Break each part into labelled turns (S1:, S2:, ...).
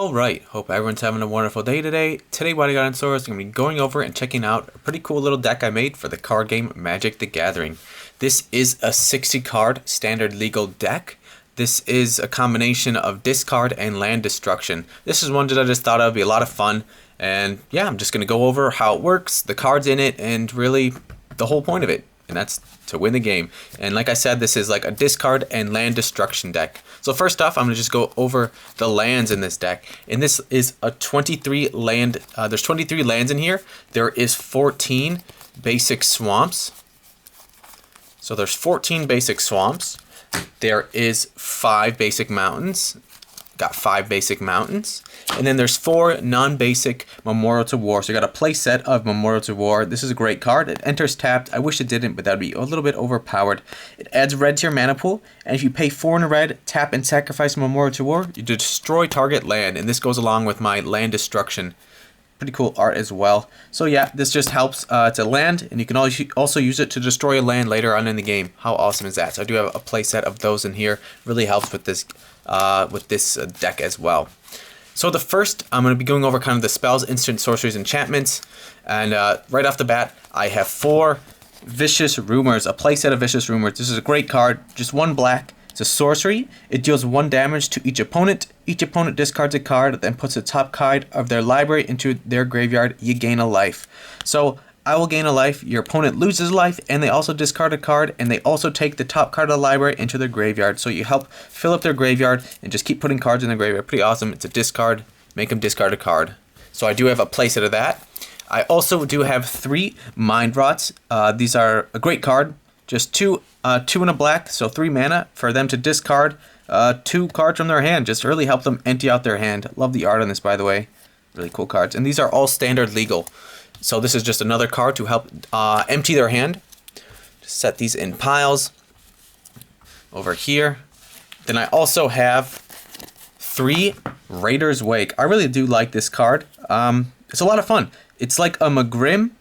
S1: Alright, hope everyone's having a wonderful day today. Today what I got in store is going to be going over and checking out a pretty cool little deck I made for the card game Magic the Gathering. This is a 60 card standard legal deck. This is a combination of discard and land destruction. This is one that I just thought would be a lot of fun. And yeah, I'm just going to go over how it works, the cards in it, and really the whole point of it. And that's to win the game. And like I said, this is like a discard and land destruction deck. So first off, I'm going to just go over the lands in this deck. And this is a 23 land, there's 23 lands in here. There is 14 basic swamps. So there's 14 basic swamps. There is 5 basic mountains. Got 5 basic mountains. And then there's 4 non-basic Memorial to War. So you got a play set of Memorial to War. This is a great card. It enters tapped. I wish it didn't, but that would be a little bit overpowered. It adds red to your mana pool. And if you pay 4 in a red, tap and sacrifice Memorial to War, you destroy target land. And this goes along with my land destruction. Pretty cool art as well. So yeah, this just helps to land, and you can also use it to destroy a land later on in the game. How awesome is that? So I do have a play set of those in here. Really helps with this deck as well. So the first, I'm going to be going over kind of the spells, instant sorceries, enchantments, and right off the bat, I have 4 Vicious Rumors, a play set of Vicious Rumors. This is a great card, just 1 black. It's a sorcery. It deals 1 damage to each opponent. Each opponent discards a card, then puts the top card of their library into their graveyard. You gain a life. So I will gain a life, your opponent loses life, and they also discard a card, and they also take the top card of the library into their graveyard. So you help fill up their graveyard and just keep putting cards in their graveyard. Pretty awesome. It's a discard. Make them discard a card. So I do have a playset of that. I also do have 3 Mind Rots. These are a great card. Just 2 and a black, so 3 mana for them to discard 2 cards from their hand. Just really help them empty out their hand. Love the art on this, by the way. Really cool cards. And these are all standard legal. So this is just another card to help empty their hand. Just set these in piles over here. Then I also have 3 Raider's Wake. I really do like this card. It's a lot of fun. It's like a McGrim,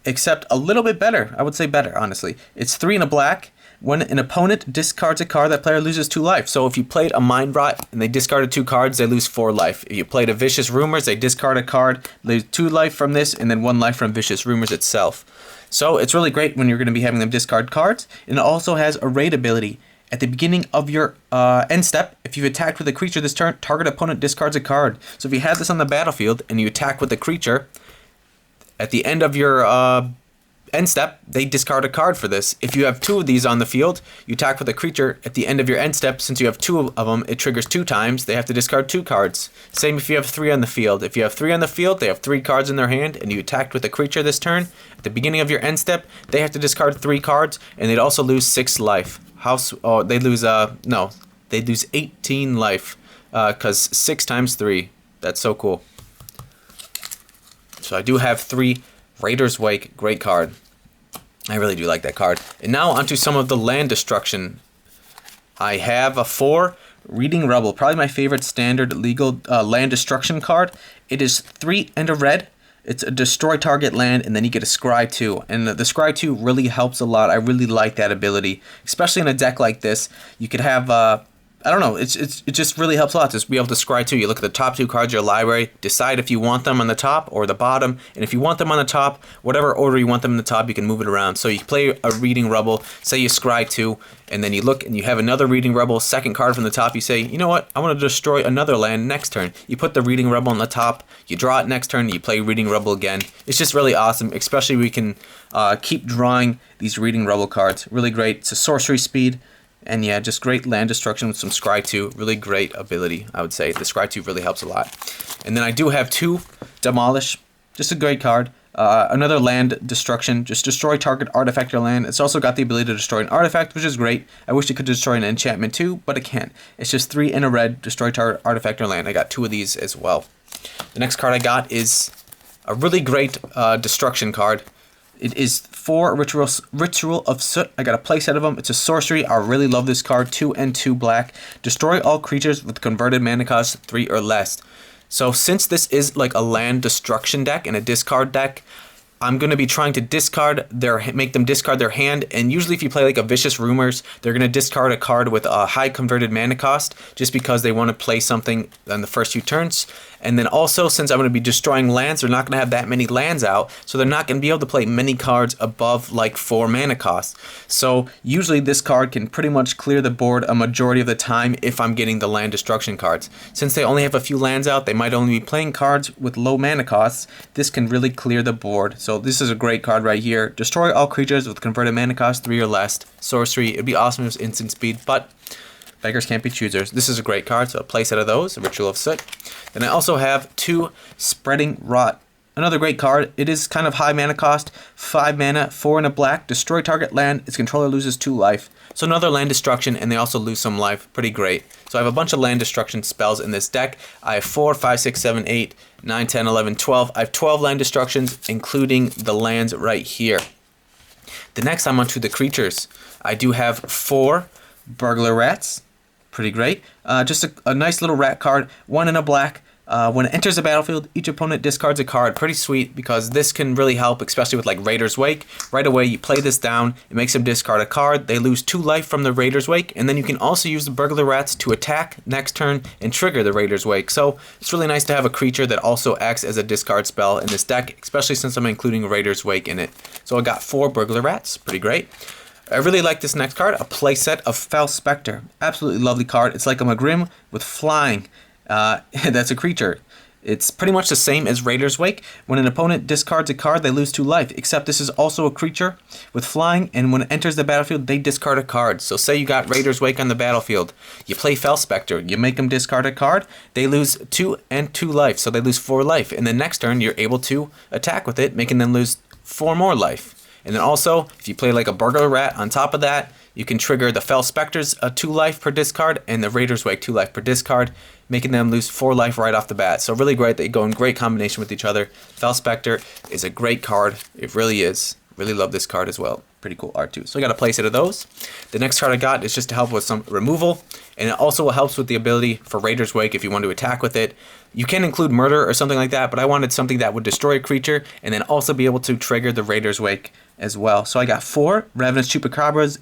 S1: except a little bit better. I would say better, honestly. It's 3 and a black. When an opponent discards a card, that player loses 2 life. So if you played a Mind Rot and they discarded 2 cards, they lose 4 life. If you played a Vicious Rumors, they discard a card, lose 2 life from this, and then 1 life from Vicious Rumors itself. So it's really great when you're going to be having them discard cards. And it also has a raid ability. At the beginning of your end step, if you've attacked with a creature this turn, target opponent discards a card. So if you had this on the battlefield and you attack with a creature, at the end of your end step, they discard a card for this. If you have 2 of these on the field, you attack with a creature. At the end of your end step, since you have 2 of them, it triggers 2 times. They have to discard 2 cards. Same if you have 3 on the field. If you have 3 on the field, they have 3 cards in their hand, and you attacked with a creature this turn. At the beginning of your end step, they have to discard 3 cards, and they'd also lose 6 life. They lose 18 life, because 6 times 3. That's so cool. So I do have 3 Raider's Wake, great card. I really do like that card. And now onto some of the land destruction. I have a 4 Reading Rubble, probably my favorite standard legal land destruction card. It is 3 and a red. It's a destroy target land, and then you get a Scry 2. And the Scry 2 really helps a lot. I really like that ability, especially in a deck like this. You could have I don't know, it just really helps a lot to be able to scry 2. You look at the top 2 cards of your library, decide if you want them on the top or the bottom, and if you want them on the top, whatever order you want them on the top, you can move it around. So you play a Reading Rubble, say you scry 2, and then you look and you have another Reading Rubble, second card from the top, you say, you know what, I want to destroy another land next turn. You put the Reading Rubble on the top, you draw it next turn, you play Reading Rubble again. It's just really awesome, especially we can keep drawing these Reading Rubble cards. Really great. It's a sorcery speed. And yeah, just great land destruction with some Scry 2. Really great ability, I would say. The Scry 2 really helps a lot. And then I do have 2 Demolish. Just a great card. Another land destruction. Just destroy target artifact or land. It's also got the ability to destroy an artifact, which is great. I wish it could destroy an enchantment too, but it can't. It's just 3 in a red, destroy target artifact or land. I got 2 of these as well. The next card I got is a really great destruction card. It is 4 Ritual of Soot. I got a play set of them. It's a sorcery. I really love this card. 2 and 2 black. Destroy all creatures with converted mana cost 3 or less. So since this is like a land destruction deck and a discard deck, I'm going to be trying to make them discard their hand, and usually if you play like a Vicious Rumors, they're going to discard a card with a high converted mana cost just because they want to play something on the first few turns. And then also, since I'm going to be destroying lands, they're not going to have that many lands out, so they're not going to be able to play many cards above like 4 mana cost. So usually this card can pretty much clear the board a majority of the time if I'm getting the land destruction cards. Since they only have a few lands out, they might only be playing cards with low mana costs. This can really clear the board. So this is a great card right here. Destroy all creatures with converted mana cost 3 or less. Sorcery. It'd be awesome if it was instant speed, but beggars can't be choosers. This is a great card, so a play set of those, a Ritual of Soot. Then I also have 2 Spreading Rot. Another great card. It is kind of high mana cost, 5 mana, 4 and a black. Destroy target land. Its controller loses 2 life. So another land destruction, and they also lose some life. Pretty great. So I have a bunch of land destruction spells in this deck. I have 4, 5, 6, 7, 8, 9, 10, 11, 12. I have 12 land destructions, including the lands right here. The next I'm onto the creatures. I do have 4 Burglar Rats. Pretty great. Just a nice little rat card, 1 in a black. When it enters the battlefield, each opponent discards a card. Pretty sweet, because this can really help, especially with like Raider's Wake. Right away, you play this down, it makes them discard a card. They lose 2 life from the Raider's Wake, and then you can also use the Burglar Rats to attack next turn and trigger the Raider's Wake. So it's really nice to have a creature that also acts as a discard spell in this deck, especially since I'm including Raider's Wake in it. So I got 4 Burglar Rats. Pretty great. I really like this next card, a playset of Fel Spectre. Absolutely lovely card. It's like a Magrim with flying. That's a creature. It's pretty much the same as Raider's Wake. When an opponent discards a card, they lose 2 life, except this is also a creature with flying, and when it enters the battlefield, they discard a card. So say you got Raider's Wake on the battlefield. You play Fel Spectre, you make them discard a card, they lose 2 and 2 life, so they lose 4 life. And then next turn, you're able to attack with it, making them lose 4 more life. And then also, if you play like a Burglar Rat on top of that, you can trigger the Fel Spectre's 2 life per discard and the Raider's Wake 2 life per discard, making them lose 4 life right off the bat. So really great. They go in great combination with each other. Fel Spectre is a great card. It really is. Really love this card as well. Pretty cool art too. So I got a play set of those. The next card I got is just to help with some removal, and it also helps with the ability for Raider's Wake if you want to attack with it. You can include murder or something like that, but I wanted something that would destroy a creature and then also be able to trigger the Raider's Wake as well. So I got 4 Ravenous Chupacabras.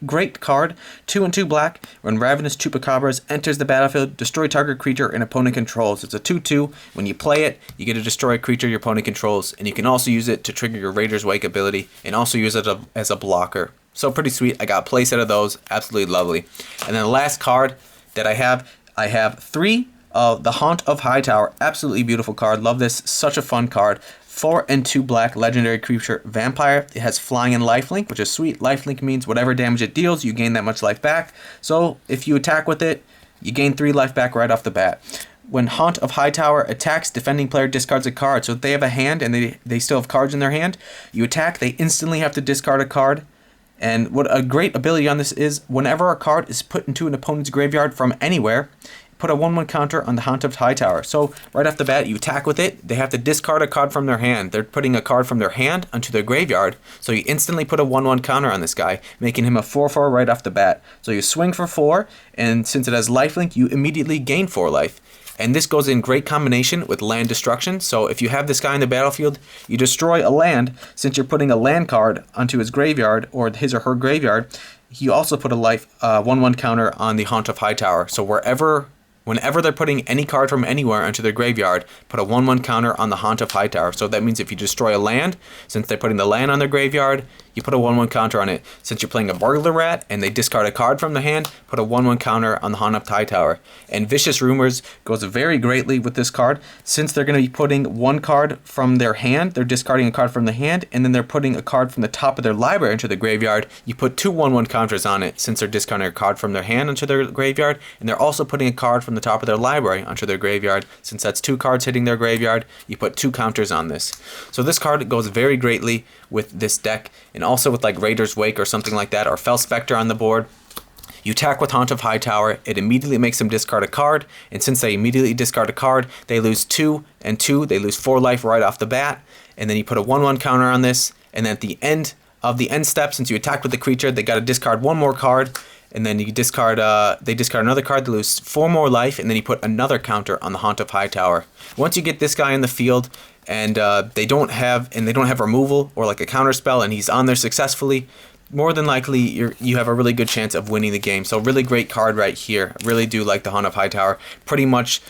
S1: Great card, 2 and 2 black. When Ravenous Chupacabras enters the battlefield, destroy target creature an opponent controls. It's a 2/2. When you play it, you get to destroy a creature your opponent controls, and you can also use it to trigger your Raider's Wake ability and also use it as a blocker. So pretty sweet. I got a play set of those. Absolutely lovely. And then the last card that I have 3 of the Haunt of Hightower. Absolutely beautiful card. Love this. Such a fun card. 4 and 2 black legendary creature vampire. It has flying and lifelink, which is sweet. Lifelink means whatever damage it deals, you gain that much life back. So if you attack with it, you gain 3 life back right off the bat. When Haunt of Hightower attacks, defending player discards a card. So if they have a hand and they still have cards in their hand, you attack, they instantly have to discard a card. And what a great ability on this is, whenever a card is put into an opponent's graveyard from anywhere, put a 1/1 counter on the Haunt of Hightower. So right off the bat, you attack with it, they have to discard a card from their hand. They're putting a card from their hand onto their graveyard, so you instantly put a 1/1 counter on this guy, making him a 4/4 right off the bat. So you swing for 4, and since it has lifelink, you immediately gain 4 life. And this goes in great combination with land destruction. So if you have this guy in the battlefield, you destroy a land. Since you're putting a land card onto his graveyard, or his or her graveyard, you also put a life 1/1 counter on the Haunt of Hightower. So whenever they're putting any card from anywhere onto their graveyard, put a 1/1 counter on the Haunt of Hightower. So that means if you destroy a land, since they're putting the land on their graveyard, you put a 1/1 counter on it. Since you're playing a Burglar Rat and they discard a card from the hand, put a 1/1 counter on the Haunt of Hightower. And Vicious Rumors goes very greatly with this card. Since they're going to be putting 1 card from their hand, they're discarding a card from the hand, and then they're putting a card from the top of their library into the graveyard, you put 2 1/1 counters on it, since they're discarding a card from their hand into their graveyard, and they're also putting a card from the top of their library onto their graveyard. Since that's 2 cards hitting their graveyard, you put 2 counters on this. So this card goes very greatly with this deck, and also with like Raider's Wake or something like that, or Fel Spectre on the board. You attack with Haunt of Hightower, it immediately makes them discard a card, and since they immediately discard a card, they lose 2 and 2, they lose 4 life right off the bat, and then you put a 1/1 counter on this, and then at the end of the end step, since you attacked with the creature, they got to discard 1 more card, and then you discard. They discard another card to lose 4 more life, and then you put another counter on the Haunt of Hightower. Once you get this guy in the field, and they don't have removal or like a counter spell, and he's on there successfully, more than likely you have a really good chance of winning the game. So really great card right here. I really do like the Haunt of Hightower. Pretty much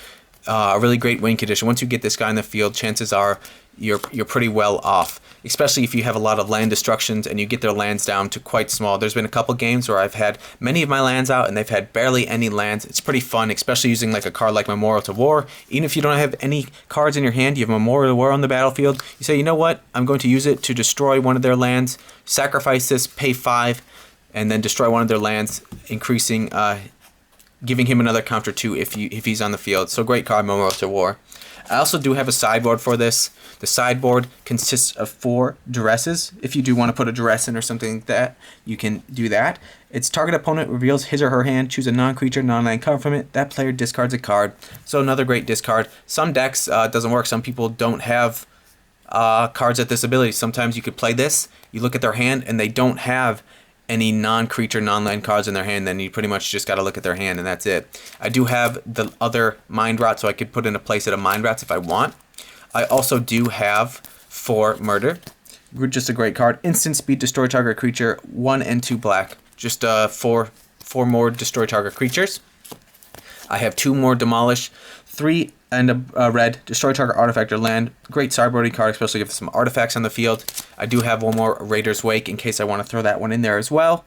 S1: a really great win condition. Once you get this guy in the field, chances are you're pretty well off, especially if you have a lot of land destructions and you get their lands down to quite small. There's been a couple games where I've had many of my lands out and they've had barely any lands. It's pretty fun, especially using like a card like Memorial to War. Even if you don't have any cards in your hand, you have Memorial to War on the battlefield, you say, you know what, I'm going to use it to destroy one of their lands, sacrifice this, pay 5, and then destroy one of their lands, increasing giving him another counter 2 if he's on the field. So great card, Memorial to War. I also do have a sideboard for this. The sideboard consists of 4 Duresses. If you do want to put a Duress in or something like that, you can do that. Its target opponent reveals his or her hand, choose a non-creature, non-land card from it. That player discards a card. So another great discard. Some decks doesn't work. Some people don't have cards at this ability. Sometimes you could play this, you look at their hand, and they don't have any non-creature, non-land cards in their hand, then you pretty much just got to look at their hand and that's it. I do have the other Mind Rat, so I could put in a playset of Mind Rats if I want. I also do have 4 Murder. Just a great card. Instant speed, destroy target creature, 1 and 2 black. Just 4 more destroy target creatures. I have 2 more Demolish, 3 and a red, destroy target artifact or land. Great sideboarding card, especially if some artifacts on the field. I do have 1 more Raider's Wake in case I want to throw that one in there as well.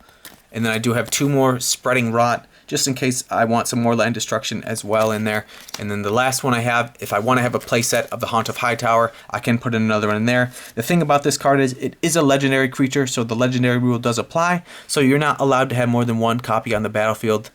S1: And then I do have 2 more Spreading Rot, just in case I want some more land destruction as well in there. And then the last one I have, if I want to have a playset of the Haunt of Hightower, I can put another one in there. The thing about this card is it is a legendary creature, so the legendary rule does apply. So you're not allowed to have more than 1 copy on the battlefield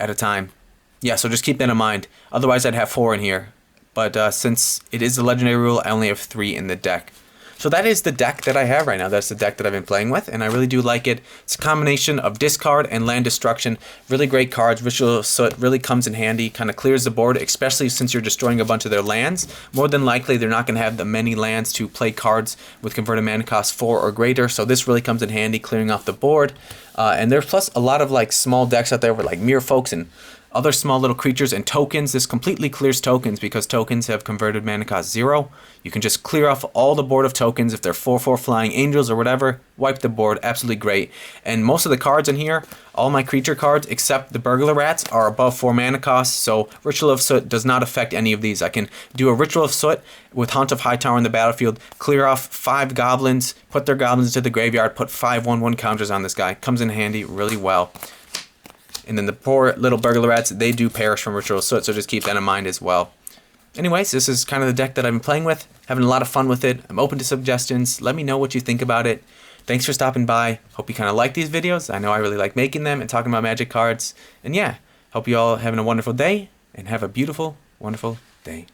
S1: at a time. Yeah, so just keep that in mind. Otherwise, I'd have 4 in here. But since it is a legendary rule, I only have 3 in the deck. So that is the deck that I have right now. That's the deck that I've been playing with, and I really do like it. It's a combination of discard and land destruction. Really great cards. Ritual of Soot really comes in handy. Kind of clears the board, especially since you're destroying a bunch of their lands. More than likely, they're not going to have the many lands to play cards with converted mana cost 4 or greater. So this really comes in handy, clearing off the board. And there's plus a lot of like small decks out there with like Mere Folks and other small little creatures and tokens. This completely clears tokens because tokens have converted mana cost 0. You can just clear off all the board of tokens. If they're 4/4 flying angels or whatever, wipe the board. Absolutely great. And most of the cards in here, all my creature cards except the Burglar Rats, are above 4 mana cost. So Ritual of Soot does not affect any of these. I can do a Ritual of Soot with Haunt of Hightower in the battlefield, clear off 5 goblins, put their goblins into the graveyard, put 5 1/1 counters on this guy. Comes in handy really well. And then the poor little Burglar Rats, they do perish from Ritual of Soot, so just keep that in mind as well. Anyways, this is kind of the deck that I've been playing with. Having a lot of fun with it. I'm open to suggestions. Let me know what you think about it. Thanks for stopping by. Hope you kind of like these videos. I know I really like making them and talking about Magic cards. And yeah, hope you all having a wonderful day and have a beautiful, wonderful day.